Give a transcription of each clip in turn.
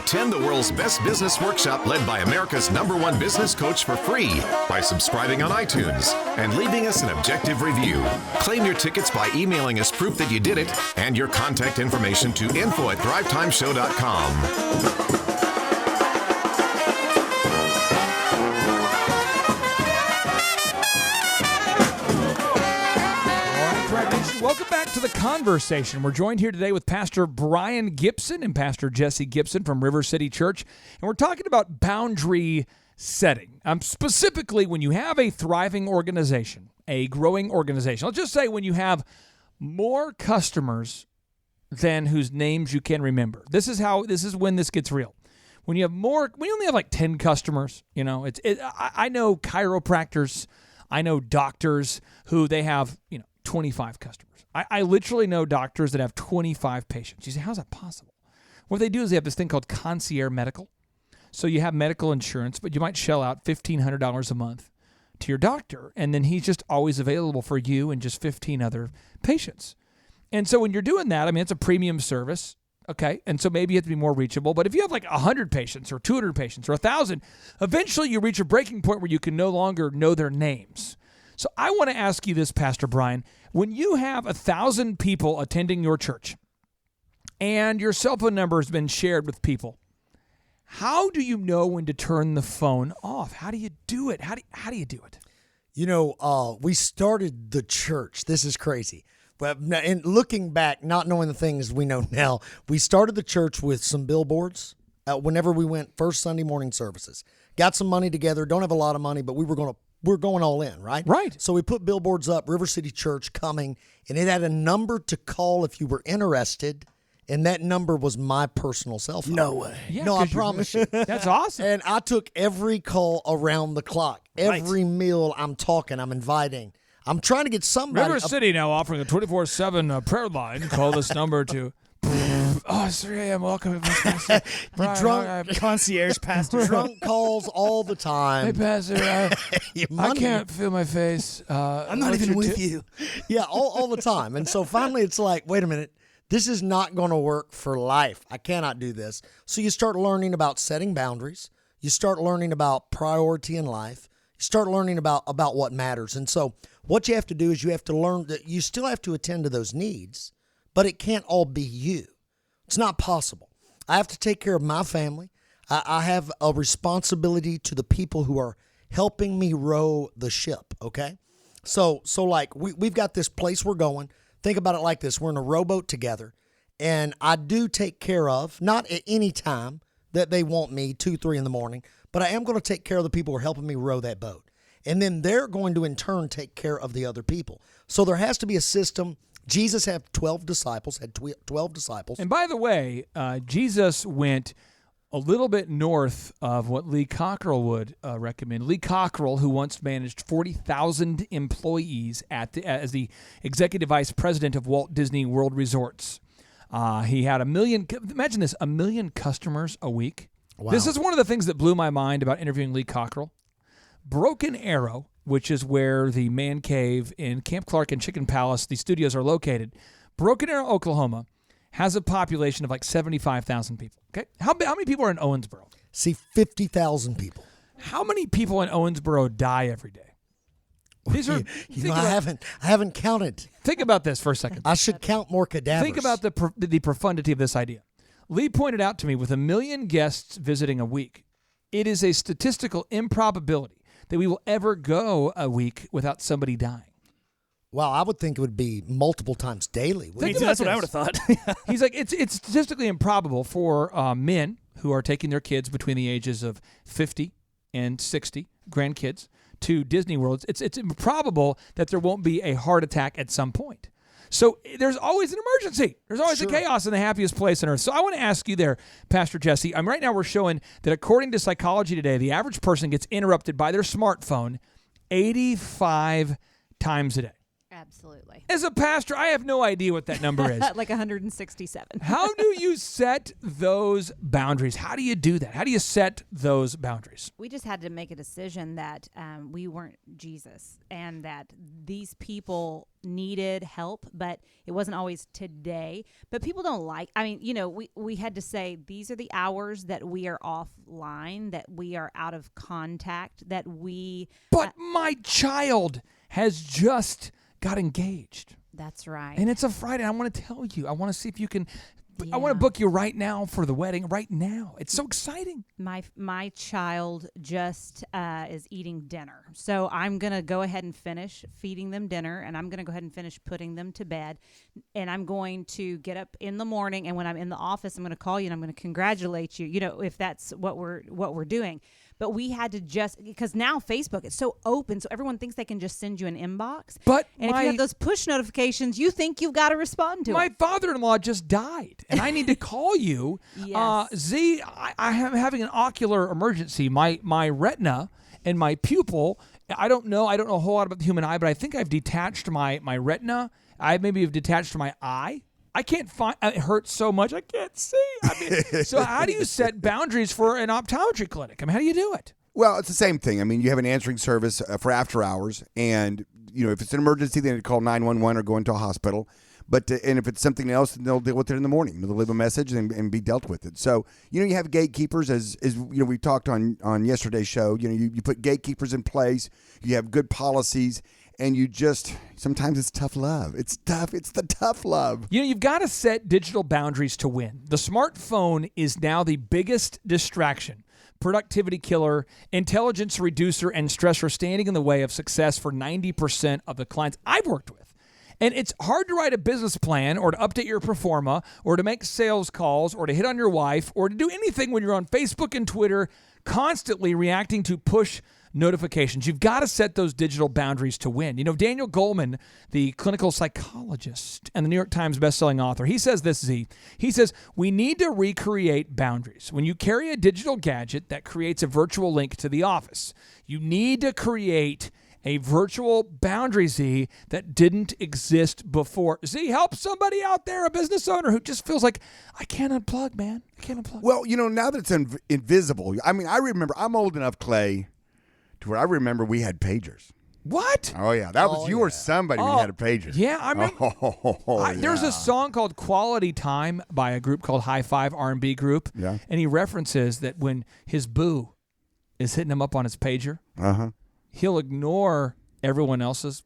Attend the world's best business workshop led by America's #1 business coach for free by subscribing on iTunes and leaving us an objective review. Claim your tickets by emailing us proof that you did it and your contact information to info@thrivetimeshow.com. Welcome back to The Conversation. We're joined here today with Pastor Brian Gibson and Pastor Jesse Gibson from River City Church, and we're talking about boundary setting. Specifically, when you have a thriving organization, a growing organization, let's just say when you have more customers than whose names you can remember. This is when this gets real. When you have more, we only have like 10 customers. You know, I know chiropractors, I know doctors who they have 25 customers. I literally know doctors that have 25 patients. You say, how's that possible? What they do is they have this thing called concierge medical. So you have medical insurance, but you might shell out $1,500 a month to your doctor, and then he's just always available for you and just 15 other patients. And so when you're doing that, I mean, it's a premium service, okay? And so maybe you have to be more reachable. But if you have like 100 patients or 200 patients or 1,000, eventually you reach a breaking point where you can no longer know their names. So I want to ask you this, Pastor Brian. When you have 1,000 people attending your church and your cell phone number has been shared with people, how do you know when to turn the phone off? How do you do it? How do you do it? We started the church. This is crazy. But in looking back, not knowing the things we know now, we started the church with some billboards whenever we went first Sunday morning services. Got some money together, don't have a lot of money, but we're going all in, right? Right. So we put billboards up, River City Church coming, and it had a number to call if you were interested, and that number was my personal cell phone. No way. Yeah, no, I promise you. That's awesome. And I took every call around the clock. Every meal I'm talking, I'm inviting. I'm trying to get somebody. River City now offering a 24/7 prayer line. Call this number to... Oh, it's 3 a.m. Welcome, Pastor. Drunk concierge pastor. Drunk calls all the time. Hey, Pastor, I can't feel my face. I'm not even with you. Yeah, all the time. And so finally it's like, wait a minute, this is not going to work for life. I cannot do this. So you start learning about setting boundaries. You start learning about priority in life. You start learning about what matters. And so what you have to do is you have to learn that you still have to attend to those needs, but it can't all be you. It's not possible. I have to take care of my family. I have a responsibility to the people who are helping me row the ship, okay? So like we've got this place we're going. Think about it like this. We're in a rowboat together, and I do take care of, not at any time that they want me, 2, 3 in the morning, but I am going to take care of the people who are helping me row that boat. And then they're going to, in turn, take care of the other people. So there has to be a system. Jesus had 12 disciples. And by the way, Jesus went a little bit north of what Lee Cockrell would recommend. Lee Cockrell, who once managed 40,000 employees as the executive vice president of Walt Disney World Resorts. He had 1 million, imagine this, 1 million customers a week. Wow. This is one of the things that blew my mind about interviewing Lee Cockrell. Broken Arrow, which is where the man cave in Camp Clark and Chicken Palace, the studios are located. Broken Arrow, Oklahoma, has a population of like 75,000 people. Okay, how many people are in Owensboro? See, 50,000 people. How many people in Owensboro die every day? These are. I haven't counted. Think about this for a second. I should count more cadavers. Think about the profundity of this idea. Lee pointed out to me, with 1 million guests visiting a week, it is a statistical improbability that we will ever go a week without somebody dying. Wow, I would think it would be multiple times daily. That's what I would have thought. He's like, it's statistically improbable for men who are taking their kids between the ages of 50 and 60, grandkids, to Disney World. It's improbable that there won't be a heart attack at some point. So there's always an emergency. There's always a chaos in the happiest place on earth. So I want to ask you there, Pastor Jesse. Right now we're showing that according to Psychology Today, the average person gets interrupted by their smartphone 85 times a day. Absolutely. As a pastor, I have no idea what that number is. Like 167. How do you set those boundaries? How do you do that? How do you set those boundaries? We just had to make a decision that we weren't Jesus and that these people needed help, but it wasn't always today. But people don't like, we had to say these are the hours that we are offline, that we are out of contact, that we... But my child has just got engaged. That's right. And it's a Friday. I want to tell you. I want to see if you can... Yeah. I want to book you right now for the wedding, right now. It's so exciting. My child just is eating dinner. So I'm going to go ahead and finish feeding them dinner, and I'm going to go ahead and finish putting them to bed. And I'm going to get up in the morning, and when I'm in the office, I'm going to call you, and I'm going to congratulate you, if that's what we're doing. But we had to because now Facebook is so open, so everyone thinks they can just send you an inbox. And if you have those push notifications, you think you've got to respond to my it. father-in-law just died, and I need to call you. Yes. Z, I am having an ocular emergency. My retina and my pupil, I don't know a whole lot about the human eye, but I think I've detached my retina. I maybe have detached my eye. I can't find, it hurts so much, I can't see. So how do you set boundaries for an optometry clinic? How do you do it? Well, it's the same thing. You have an answering service for after hours, and if it's an emergency, then they call 911 or go into a hospital. But and if it's something else, then they'll deal with it in the morning. They'll leave a message and be dealt with it. So you have gatekeepers, as we talked on yesterday's show. You put gatekeepers in place. You have good policies. And sometimes it's tough love. It's tough. It's the tough love. You've got to set digital boundaries to win. The smartphone is now the biggest distraction, productivity killer, intelligence reducer, and stressor standing in the way of success for 90% of the clients I've worked with. And it's hard to write a business plan or to update your pro forma or to make sales calls or to hit on your wife or to do anything when you're on Facebook and Twitter, constantly reacting to push notifications. You've got to set those digital boundaries to win. Daniel Goleman, the clinical psychologist and the New York Times bestselling author, he says this, Z. He says, we need to recreate boundaries. When you carry a digital gadget that creates a virtual link to the office, you need to create a virtual boundary, Z, that didn't exist before. Z, help somebody out there, a business owner who just feels like, I can't unplug, man. I can't unplug. Well, now that it's invisible, I remember, I'm old enough, Clay, to where I remember we had pagers. What? Oh, yeah. That was you or somebody when you had a pager. Yeah, I remember. There's a song called Quality Time by a group called High Five R&B Group. Yeah. And he references that when his boo is hitting him up on his pager, he'll ignore everyone else's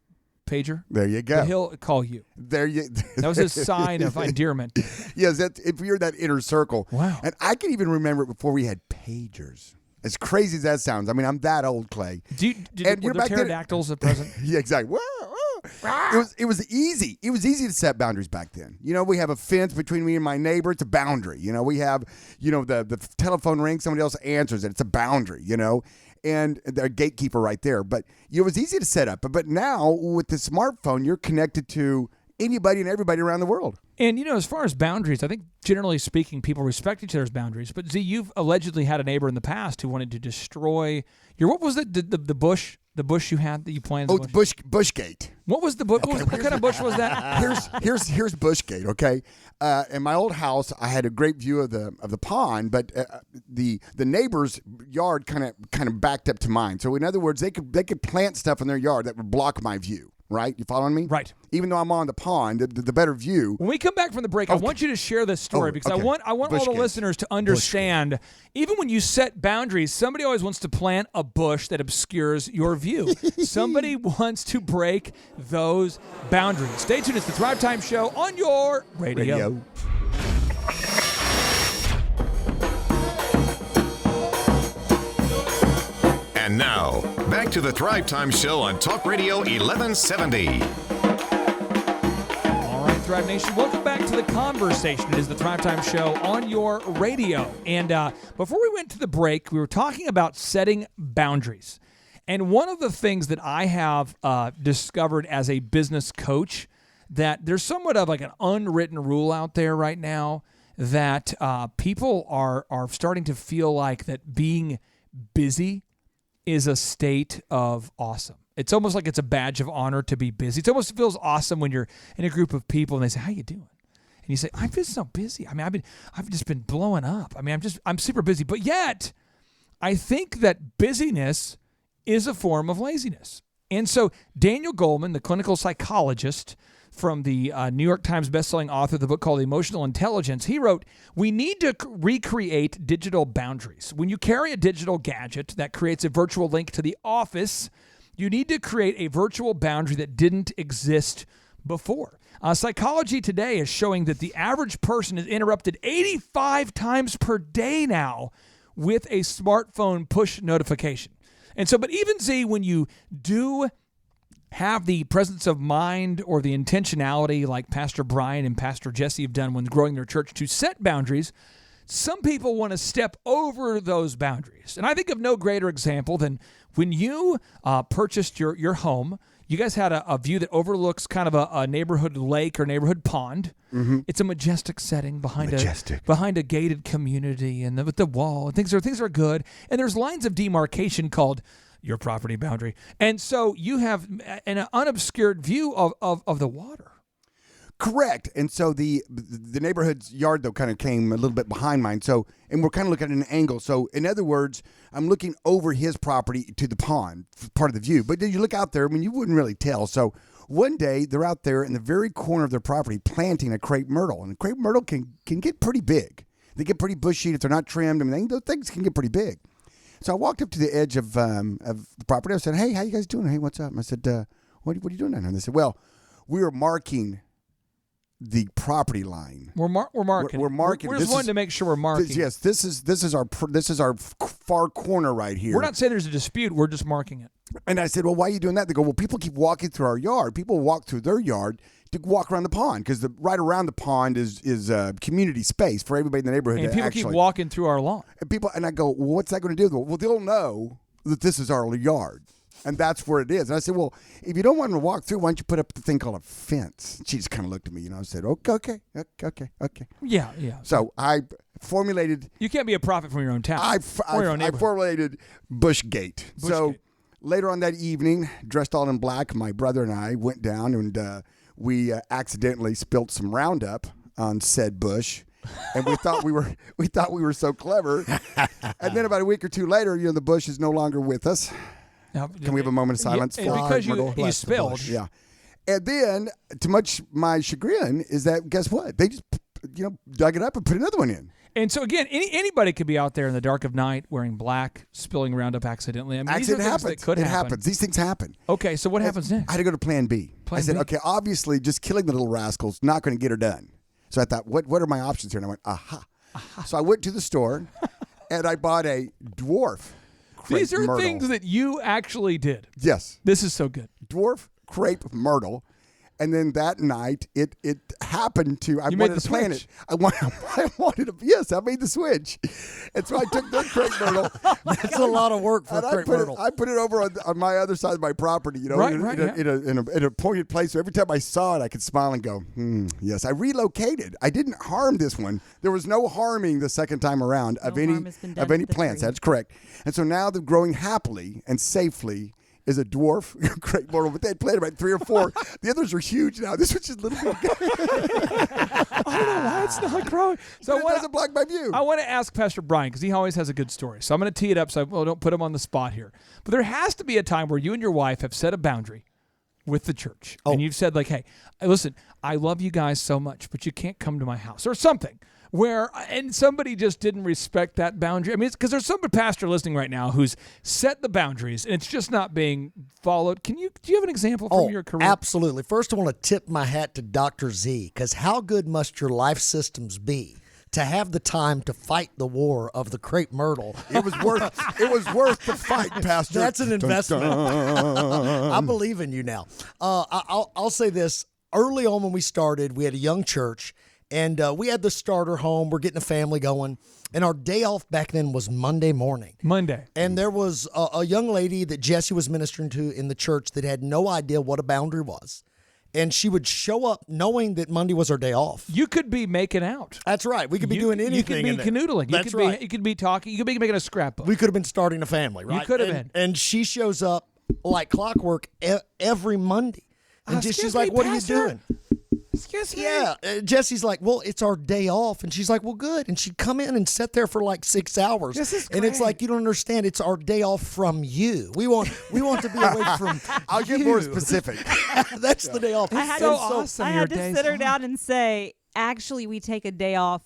pager. There you go. But he'll call you. That was his sign of endearment. Yes, if you're that inner circle. Wow. And I can even remember it before we had pagers. As crazy as that sounds, I'm that old, Clay. Were there pterodactyls at present? Yeah, exactly. It was easy. It was easy to set boundaries back then. We have a fence between me and my neighbor. It's a boundary. We have, the telephone rings. Somebody else answers it. It's a boundary, and the gatekeeper right there. But it was easy to set up. But now with the smartphone, you're connected to anybody and everybody around the world. And, as far as boundaries, I think generally speaking, people respect each other's boundaries. But, Z, you've allegedly had a neighbor in the past who wanted to destroy what was it, the bush? The bush you had that you planted? Oh, the Bushgate. What was the bush? Okay, what kind of bush was that? Here's Bushgate, okay? In my old house, I had a great view of the pond, but the neighbor's yard kind of backed up to mine. So in other words, they could plant stuff in their yard that would block my view. Right? You following me? Right. Even though I'm on the pond, the better view. When we come back from the break, I want you to share this story because I want all the listeners to understand, even when you set boundaries, somebody always wants to plant a bush that obscures your view. Somebody wants to break those boundaries. Stay tuned. It's the Thrivetime Show on your radio. And now, back to the Thrivetime Show on Talk Radio 1170. All right, Thrive Nation, welcome back to the conversation. It is the Thrivetime Show on your radio. And before we went to the break, we were talking about setting boundaries. And one of the things that I have discovered as a business coach, that there's somewhat of like an unwritten rule out there right now that people are starting to feel like that being busy is a state of awesome. It's almost like it's a badge of honor to be busy. It almost feels awesome when you're in a group of people and they say, "How you doing?" And you say, "I've been so busy. I mean, I've just been blowing up. I mean, I'm super busy." But yet, I think that busyness is a form of laziness. And so Daniel Goleman, the clinical psychologist from the New York Times bestselling author of the book called Emotional Intelligence, he wrote, "We need to recreate digital boundaries. When you carry a digital gadget that creates a virtual link to the office, you need to create a virtual boundary that didn't exist before." Psychology Today is showing that the average person is interrupted 85 times per day now with a smartphone push notification. And so, but even Z, when you do have the presence of mind or the intentionality like Pastor Brian and Pastor Jesse have done when growing their church to set boundaries, some people want to step over those boundaries. And I think of no greater example than when you purchased your home. You guys had a view that overlooks kind of a neighborhood lake or neighborhood pond. Mm-hmm. It's a majestic setting behind a gated community and with the wall. And things are good. And there's lines of demarcation called your property boundary. And so you have an unobscured view of the water. Correct. And so the neighborhood's yard, though, kind of came a little bit behind mine. So, and we're kind of looking at an angle. So, in other words, I'm looking over his property to the pond, part of the view. But then you look out there, I mean, you wouldn't really tell. So, one day, they're out there in the very corner of their property planting a crepe myrtle. And crepe myrtle can get pretty big. They get pretty bushy if they're not trimmed. I mean, those things can get pretty big. So, I walked up to the edge of the property. I said, "Hey, how you guys doing? Hey, what's up?" And I said, what are you doing down here? And they said, "Well, we were marking the property line. We're marking. We're marking. We're just wanting to make sure we're marking. Yes, this is our far corner right here. We're not saying there's a dispute. We're just marking it." And I said, "Well, why are you doing that?" They go, "Well, people keep walking through our yard. People walk through their yard to walk around the pond because right around the pond is community space for everybody in the neighborhood." And people keep walking through our lawn. And I go, "Well, what's that going to do?" Well, they'll know that this is our yard. And that's where it is. And I said, "Well, if you don't want them to walk through, why don't you put up the thing called a fence?" She just kind of looked at me, I said, okay. Yeah. So I formulated. You can't be a prophet from your own town. I formulated Bushgate. So later on that evening, dressed all in black, my brother and I went down and we accidentally spilt some Roundup on said bush. And we thought we were so clever. And then about a week or two later, the bush is no longer with us. Now, can we have a moment of silence for because you spilled? Yeah. And then, to much my chagrin, is that guess what? They just dug it up and put another one in. And so again, anybody could be out there in the dark of night wearing black, spilling Roundup accidentally. I mean, these are things that could happen. Happens. These things happen. Okay, so what happens next? I had to go to Plan B. I said, okay, obviously, just killing the little rascals not going to get her done. So I thought, what are my options here? And I went, aha. So I went to the store and I bought a dwarf. These are things that you actually did. Yes. This is so good. Dwarf crepe myrtle. And then that night, it happened to, I you wanted made the to plan switch. it. I wanted to, yes, I made the switch. And so I took their crepe myrtle. That's a lot of work for crepe myrtle. I put it over on my other side of my property, in a pointed place. So every time I saw it, I could smile and go, yes. I relocated. I didn't harm this one. There was no harming the second time around of any plants. That's correct. And so now they're growing happily and safely. Is a dwarf crepe myrtle, but they had planted about 3 or 4. The others are huge now. This one's just a little bit. I don't know why it's not growing. So it doesn't block my view. I want to ask Pastor Brian because he always has a good story. So I'm going to tee it up so I don't put him on the spot here. But there has to be a time where you and your wife have set a boundary with the church, and you've said hey, listen, I love you guys so much, but you can't come to my house or something. And somebody just didn't respect that boundary. I mean, because there's some pastor listening right now who's set the boundaries and it's just not being followed. Do you have an example from your career? Absolutely. First, I want to tip my hat to Dr. Z, because how good must your life systems be to have the time to fight the war of the crepe myrtle? It was worth the fight, Pastor. That's an investment. I believe in you now. I'll say this. Early on when we started, we had a young church. And we had the starter home. We're getting a family going. And our day off back then was Monday morning. And there was a young lady that Jesse was ministering to in the church that had no idea what a boundary was. And she would show up knowing that Monday was her day off. You could be making out. That's right. We could be doing anything. You could be canoodling. You could be talking. You could be making a scrapbook. We could have been starting a family, right? You could have been. And she shows up like clockwork every Monday. And she's like, what are you doing? Excuse me. Yeah. Jesse's like, well, it's our day off. And she's like, well, good. And she'd come in and sit there for like 6 hours. This is and it's great. like, you don't understand. It's our day off from you. We want to be away from I'll get more specific. That's the day off. I had so to, awesome. I your had to days sit her off. down and say, actually, we take a day off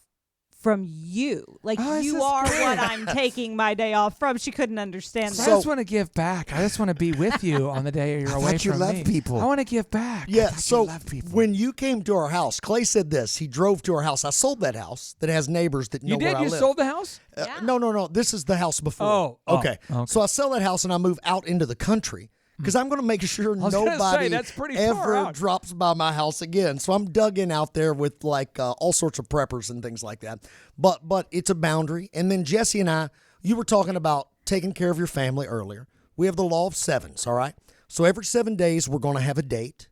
from you. Like, Oh, this you is are great. what I'm taking my day off from. She couldn't understand I that. just want to give back. I just want to be with you on the day you're I away thought you from loved me. people. I want to give back. I Yeah, thought you so loved people. when you came to our house, Clay said this. He drove to our house. I sold that house that has neighbors that know you did? where I You live. sold the house? Yeah. No. This is the house before. Oh, okay. okay. So I sell that house and I move out into the country because I'm going to make sure was gonna say, nobody that's pretty far ever out. drops by my house again. So I'm dug in out there with like all sorts of preppers and things like that. But it's a boundary. And then Jesse and I, you were talking about taking care of your family earlier. We have the law of sevens, all right? So every 7 days we're going to have a date.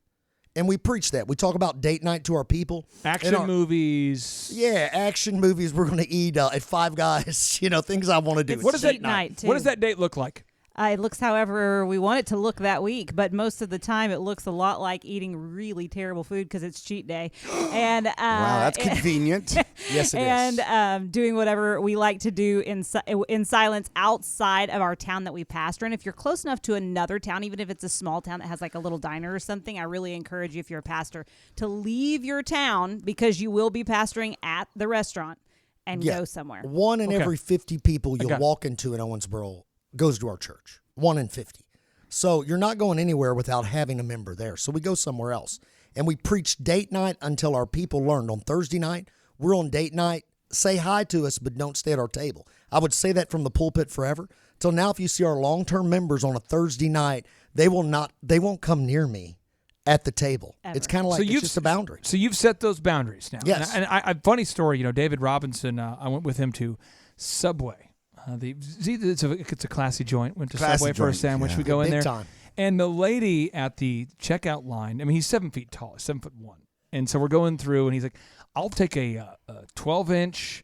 And we preach that. We talk about date night to our people. Action And our- movies. Yeah, action movies. We're going to eat at Five Guys. Things I want to do. It's What does cheat that night, too. What does that date look like? It looks however we want it to look that week, but most of the time it looks a lot like eating really terrible food because it's cheat day. And Wow, that's convenient. Yes, it is. and doing whatever we like to do in silence outside of our town that we pastor. And if you're close enough to another town, even if it's a small town that has like a little diner or something, I really encourage you, if you're a pastor, to leave your town because you will be pastoring at the restaurant and Yeah. go somewhere. 1 in Okay. every 50 people got you'll it. walk into in Owensboro goes to our church. 1 in 50. So you're not going anywhere without having a member there. So we go somewhere else. And we preach date night until our people learned. On Thursday night, we're on date night. Say hi to us, but don't stay at our table. I would say that from the pulpit forever. Till now, if you see our long-term members on a Thursday night, they won't come near me at the table. Ever. It's kind of like it's just a boundary. So you've set those boundaries now. Yes. And I funny story. David Robinson. I went with him to Subway. It's a classy joint. Went to Classy Subway for a joint, sandwich. yeah. We go in Big there, time. and the lady at the checkout line. I mean, he's 7 feet tall, 7'1", and so we're going through, and he's like, "I'll take a 12-inch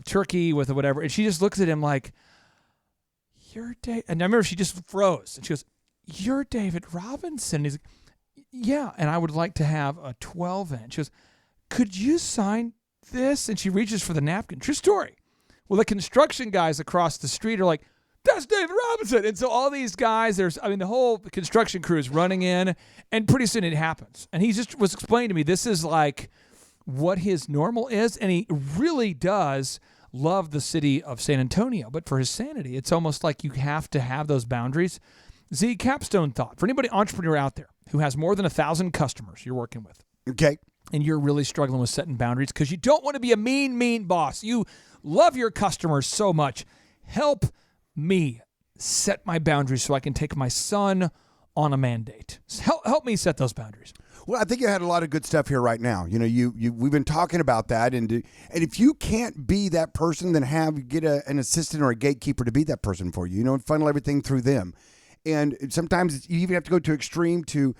turkey with a whatever," and she just looks at him like, "You're David," and I remember she just froze, and she goes, "You're David Robinson." And he's like, "Yeah," and I would like to have a 12-inch. She goes, "Could you sign this?" And she reaches for the napkin. True story. Well, the construction guys across the street are like, "That's David Robinson." And so all these guys, the whole construction crew is running in, and pretty soon it happens. And he just was explaining to me, this is like what his normal is. And he really does love the city of San Antonio. But for his sanity, it's almost like you have to have those boundaries. Z, capstone thought. For anybody entrepreneur out there who has more than 1,000 customers you're working with, Okay. and you're really struggling with setting boundaries because you don't want to be a mean boss. You love your customers so much. Help me set my boundaries so I can take my son on a mandate. Help me set those boundaries. Well, I think you had a lot of good stuff here right now. We've been talking about that, and if you can't be that person, then get an assistant or a gatekeeper to be that person for you. And funnel everything through them. And sometimes you even have to go to extreme to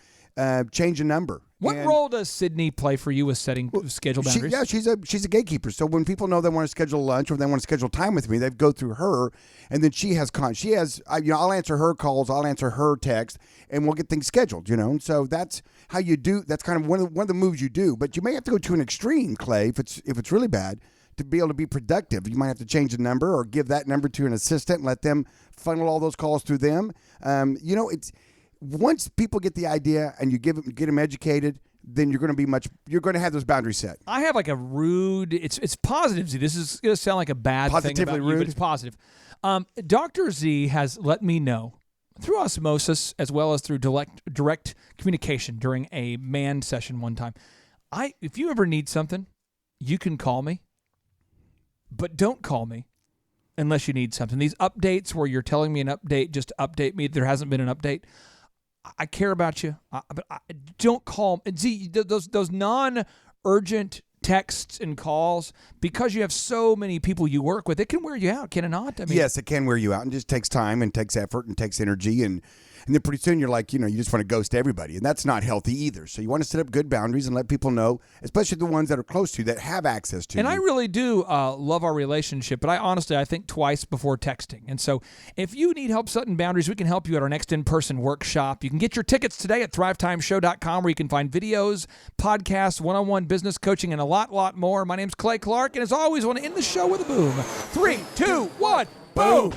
change a number. What And role does Sydney play for you with setting schedule boundaries? she's a gatekeeper. So when people know they want to schedule lunch or they want to schedule time with me, they go through her, and then she has I'll answer her calls, I'll answer her text, and we'll get things scheduled. And so that's how you do. That's kind of one of the moves you do. But you may have to go to an extreme, Clay, if it's really bad, to be able to be productive. You might have to change the number or give that number to an assistant and let them funnel all those calls through them. It's. Once people get the idea and you get them educated, then you're going to have those boundaries set. I have like a rude. It's positive, Z. This is going to sound like a bad thing Positively about you, rude? but it's positive. Dr. Z has let me know through osmosis as well as through direct communication during a man session one time. If you ever need something, you can call me, but don't call me unless you need something. These updates where you're telling me an update just to update me, there hasn't been an update. I care about you, but don't call. See, those non-urgent texts and calls, because you have so many people you work with, it can wear you out, can it not? Yes, it can wear you out, and just takes time and takes effort and takes energy, and And then pretty soon you're like, you just want to ghost everybody. And that's not healthy either. So you want to set up good boundaries and let people know, especially the ones that are close to you that have access to you. And I really do love our relationship, but I think twice before texting. And so if you need help setting boundaries, we can help you at our next in-person workshop. You can get your tickets today at thrivetimeshow.com, where you can find videos, podcasts, one-on-one business coaching, and a lot more. My name's Clay Clark, and as always, I want to end the show with a boom. 3, 2, 1, boom!